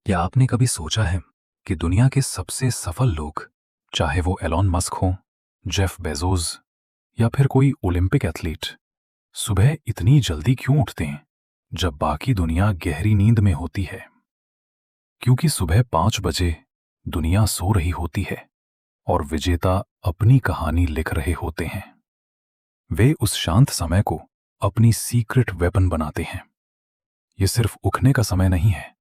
क्या आपने कभी सोचा है कि दुनिया के सबसे सफल लोग, चाहे वो एलॉन मस्क हो, जेफ बेजोस या फिर कोई ओलंपिक एथलीट, सुबह इतनी जल्दी क्यों उठते हैं जब बाकी दुनिया गहरी नींद में होती है? क्योंकि सुबह 5 बजे दुनिया सो रही होती है और विजेता अपनी कहानी लिख रहे होते हैं। वे उस शांत समय को अपनी सीक्रेट वेपन बनाते हैं। ये सिर्फ उठने का समय नहीं है,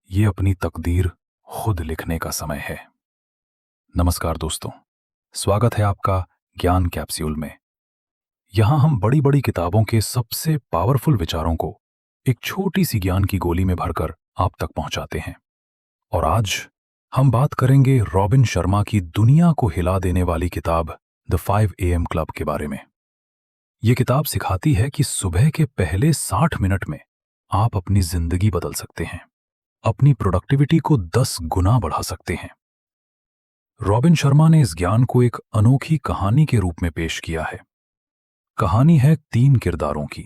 ये अपनी तकदीर खुद लिखने का समय है। नमस्कार दोस्तों, स्वागत है आपका ज्ञान कैप्सूल में। यहां हम बड़ी बड़ी किताबों के सबसे पावरफुल विचारों को एक छोटी सी ज्ञान की गोली में भरकर आप तक पहुंचाते हैं। और आज हम बात करेंगे रॉबिन शर्मा की दुनिया को हिला देने वाली किताब द 5 AM क्लब के बारे में। यह किताब सिखाती है कि सुबह के पहले 60 मिनट में आप अपनी जिंदगी बदल सकते हैं, अपनी प्रोडक्टिविटी को 10 गुना बढ़ा सकते हैं। रॉबिन शर्मा ने इस ज्ञान को एक अनोखी कहानी के रूप में पेश किया है। कहानी है 3 किरदारों की।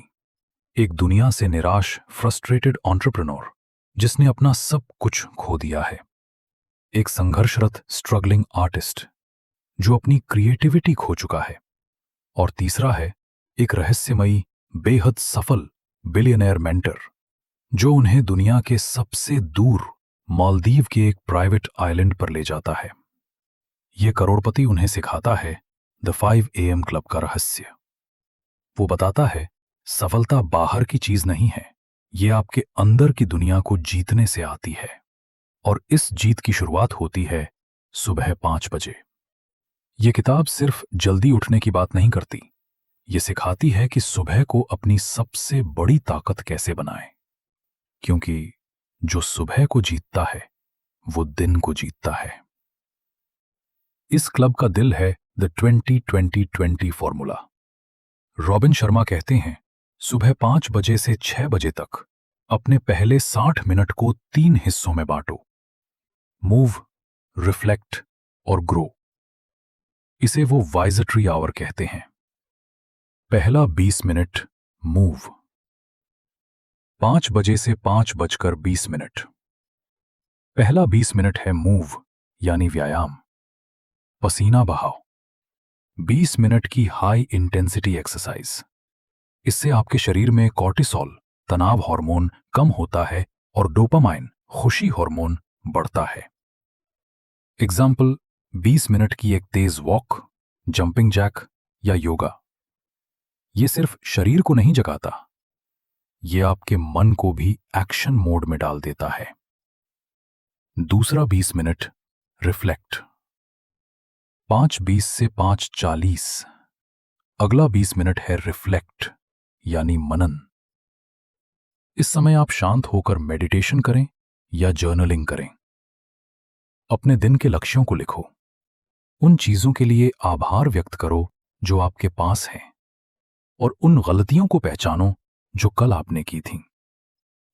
एक दुनिया से निराश फ्रस्ट्रेटेड एंटरप्रेन्योर जिसने अपना सब कुछ खो दिया है। एक संघर्षरत स्ट्रगलिंग आर्टिस्ट जो अपनी क्रिएटिविटी खो चुका है। और तीसरा है एक रहस्यमयी बेहद सफल बिलियनेयर मेंटर जो उन्हें दुनिया के सबसे दूर मालदीव के एक प्राइवेट आइलैंड पर ले जाता है। ये करोड़पति उन्हें सिखाता है द 5 AM क्लब का रहस्य। वो बताता है सफलता बाहर की चीज नहीं है, ये आपके अंदर की दुनिया को जीतने से आती है। और इस जीत की शुरुआत होती है सुबह 5 बजे। ये किताब सिर्फ जल्दी उठने की बात नहीं करती, ये सिखाती है कि सुबह को अपनी सबसे बड़ी ताकत कैसे बनाएं। क्योंकि जो सुबह को जीतता है वो दिन को जीतता है। इस क्लब का दिल है द 20-20-20 फॉर्मूला। रॉबिन शर्मा कहते हैं सुबह 5 बजे से 6 बजे तक अपने पहले 60 मिनट को 3 हिस्सों में बांटो। मूव, रिफ्लेक्ट और ग्रो। इसे वो वाइजट्री आवर कहते हैं। पहला 20 मिनट मूव, 5 बजे से 5:20। पहला 20 मिनट है मूव यानी व्यायाम, पसीना बहाओ। 20 मिनट की हाई इंटेंसिटी एक्सरसाइज। इससे आपके शरीर में कॉर्टिसोल तनाव हार्मोन कम होता है और डोपामाइन खुशी हार्मोन बढ़ता है। एग्जाम्पल, 20 मिनट की एक तेज वॉक, जंपिंग जैक या योगा। ये सिर्फ शरीर को नहीं जगाता, ये आपके मन को भी एक्शन मोड में डाल देता है। दूसरा 20 मिनट रिफ्लेक्ट, 5:20 से 5:40। अगला 20 मिनट है रिफ्लेक्ट यानी मनन। इस समय आप शांत होकर मेडिटेशन करें या जर्नलिंग करें। अपने दिन के लक्ष्यों को लिखो, उन चीजों के लिए आभार व्यक्त करो जो आपके पास हैं और उन गलतियों को पहचानो जो कल आपने की थीं।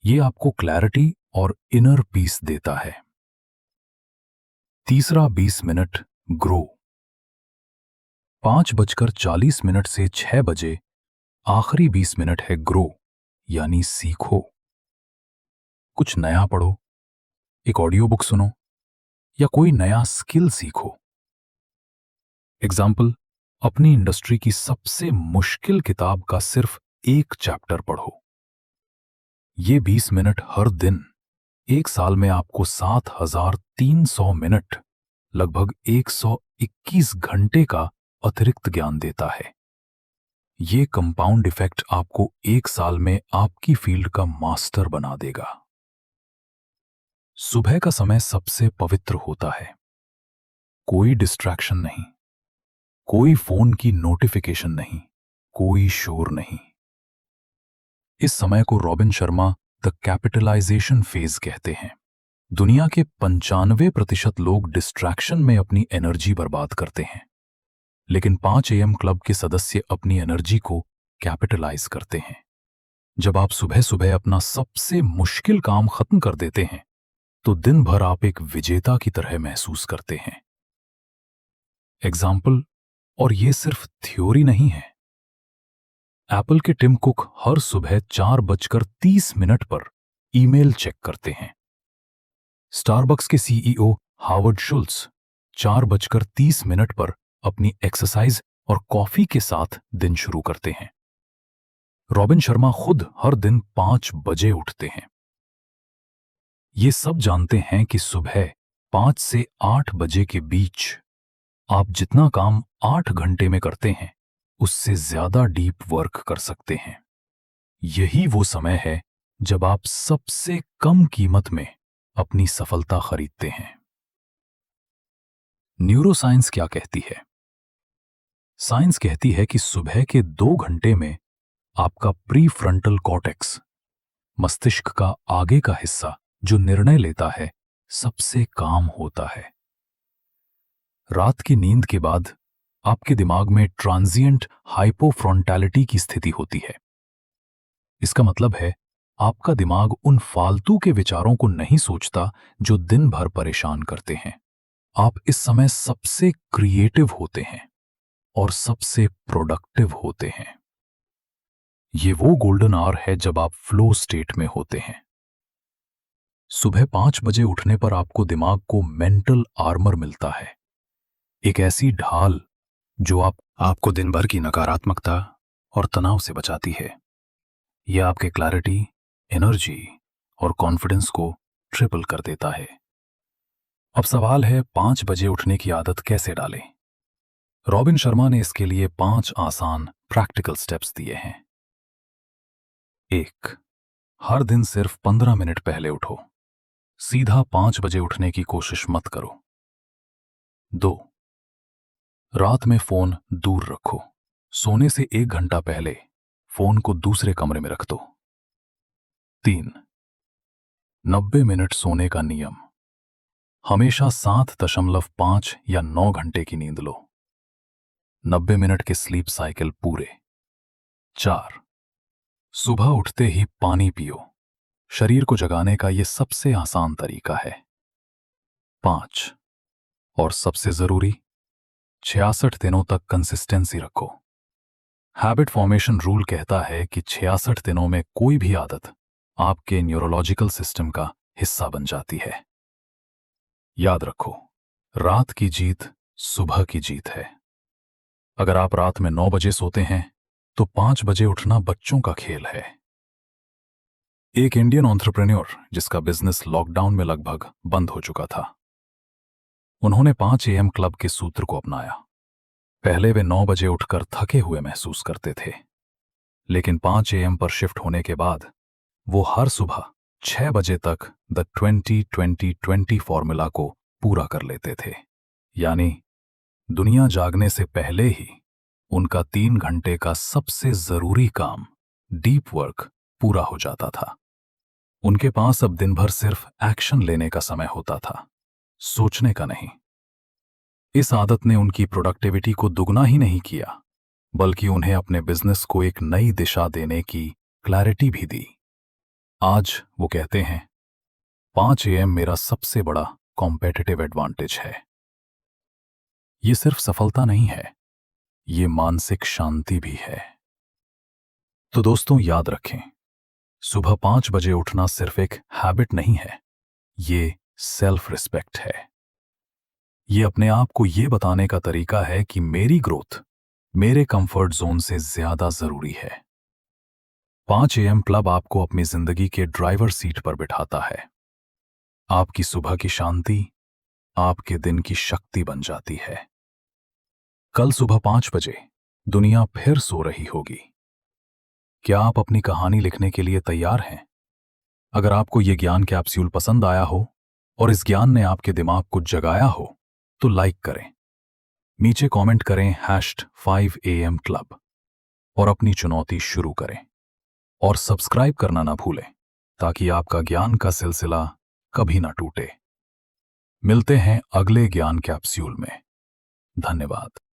ये आपको क्लैरिटी और इनर पीस देता है। तीसरा 20 मिनट ग्रो, 5:40 से 6 बजे आखिरी 20 मिनट है ग्रो यानी सीखो। कुछ नया पढ़ो, एक ऑडियो बुक सुनो या कोई नया स्किल सीखो। एग्जाम्पल, अपनी इंडस्ट्री की सबसे मुश्किल किताब का सिर्फ एक चैप्टर पढ़ो। ये 20 मिनट हर दिन 1 साल में आपको 7,300 मिनट, लगभग 121 घंटे का अतिरिक्त ज्ञान देता है। ये कंपाउंड इफेक्ट आपको 1 साल में आपकी फील्ड का मास्टर बना देगा। सुबह का समय सबसे पवित्र होता है। कोई डिस्ट्रैक्शन नहीं, कोई फोन की नोटिफिकेशन नहीं, कोई शोर नहीं। इस समय को Robin Sharma the capitalization phase कहते हैं। दुनिया के 95% लोग डिस्ट्रैक्शन में अपनी एनर्जी बर्बाद करते हैं, लेकिन 5 AM क्लब के सदस्य अपनी एनर्जी को कैपिटलाइज करते हैं। जब आप सुबह सुबह अपना सबसे मुश्किल काम खत्म कर देते हैं तो दिन भर आप एक विजेता की तरह महसूस करते हैं। एग्जाम्पल, और ये सिर्फ थ्योरी नहीं है। एप्पल के टिम कुक हर सुबह 4:30 पर ईमेल चेक करते हैं। स्टारबक्स के सीईओ हावर्ड शुल्स 4:30 पर अपनी एक्सरसाइज और कॉफी के साथ दिन शुरू करते हैं। रॉबिन शर्मा खुद हर दिन 5 बजे उठते हैं। ये सब जानते हैं कि सुबह 5 से 8 बजे के बीच आप जितना काम 8 घंटे में करते हैं उससे ज्यादा डीप वर्क कर सकते हैं। यही वो समय है जब आप सबसे कम कीमत में अपनी सफलता खरीदते हैं। न्यूरोसाइंस क्या कहती है? साइंस कहती है कि सुबह के 2 घंटे में आपका प्री फ्रंटल कॉर्टेक्स, मस्तिष्क का आगे का हिस्सा जो निर्णय लेता है, सबसे काम होता है। रात की नींद के बाद आपके दिमाग में ट्रांजिएंट हाइपोफ्रंटैलिटी की स्थिति होती है। इसका मतलब है आपका दिमाग उन फालतू के विचारों को नहीं सोचता जो दिन भर परेशान करते हैं। आप इस समय सबसे क्रिएटिव होते हैं और सबसे प्रोडक्टिव होते हैं। ये वो गोल्डन आवर है जब आप फ्लो स्टेट में होते हैं। सुबह 5 बजे उठने पर आपको दिमाग को मेंटल आर्मर मिलता है, एक ऐसी ढाल जो आपको दिन भर की नकारात्मकता और तनाव से बचाती है। यह आपके क्लैरिटी, एनर्जी और कॉन्फिडेंस को ट्रिपल कर देता है। अब सवाल है 5 बजे उठने की आदत कैसे डालें? रॉबिन शर्मा ने इसके लिए 5 आसान प्रैक्टिकल स्टेप्स दिए हैं। 1. हर दिन सिर्फ 15 मिनट पहले उठो। सीधा 5 बजे उठने की कोशिश मत करो। 2. रात में फोन दूर रखो। सोने से 1 घंटा पहले फोन को दूसरे कमरे में रख दो। 3. 90 मिनट सोने का नियम। हमेशा 7.5 या 9 घंटे की नींद लो। 90 मिनट के स्लीप साइकिल पूरे। 4. सुबह उठते ही पानी पियो। शरीर को जगाने का यह सबसे आसान तरीका है। 5. और सबसे जरूरी, 66 दिनों तक कंसिस्टेंसी रखो। हैबिट फॉर्मेशन रूल कहता है कि 66 दिनों में कोई भी आदत आपके न्यूरोलॉजिकल सिस्टम का हिस्सा बन जाती है। याद रखो, रात की जीत सुबह की जीत है। अगर आप रात में 9 बजे सोते हैं तो 5 बजे उठना बच्चों का खेल है। एक इंडियन एंटरप्रेन्योर जिसका बिजनेस लॉकडाउन में लगभग बंद हो चुका था, उन्होंने 5 AM क्लब के सूत्र को अपनाया। पहले वे 9 बजे उठकर थके हुए महसूस करते थे, लेकिन 5 AM पर शिफ्ट होने के बाद वो हर सुबह 6 बजे तक द 20-20-20 फॉर्मूला को पूरा कर लेते थे। यानी दुनिया जागने से पहले ही उनका 3 घंटे का सबसे जरूरी काम, डीप वर्क, पूरा हो जाता था। उनके पास अब दिन भर सिर्फ एक्शन लेने का समय होता था, सोचने का नहीं। इस आदत ने उनकी प्रोडक्टिविटी को दुगना ही नहीं किया, बल्कि उन्हें अपने बिजनेस को एक नई दिशा देने की क्लैरिटी भी दी। आज वो कहते हैं, 5 AM मेरा सबसे बड़ा कॉम्पिटिटिव एडवांटेज है। ये सिर्फ सफलता नहीं है, ये मानसिक शांति भी है। तो दोस्तों याद रखें, सुबह 5 बजे उठना सिर्फ एक हैबिट नहीं है, ये सेल्फ रिस्पेक्ट है। ये अपने आप को ये बताने का तरीका है कि मेरी ग्रोथ मेरे कंफर्ट जोन से ज्यादा जरूरी है। 5 AM क्लब आपको अपनी जिंदगी के ड्राइवर सीट पर बिठाता है। आपकी सुबह की शांति आपके दिन की शक्ति बन जाती है। कल सुबह 5 बजे दुनिया फिर सो रही होगी। क्या आप अपनी कहानी लिखने के लिए तैयार हैं? अगर आपको यह ज्ञान कैप्सूल पसंद आया हो और इस ज्ञान ने आपके दिमाग को जगाया हो तो लाइक करें, नीचे कमेंट करें #5 AM क्लब और अपनी चुनौती शुरू करें। और सब्सक्राइब करना ना भूलें ताकि आपका ज्ञान का सिलसिला कभी ना टूटे। मिलते हैं अगले ज्ञान कैप्सूल में। धन्यवाद।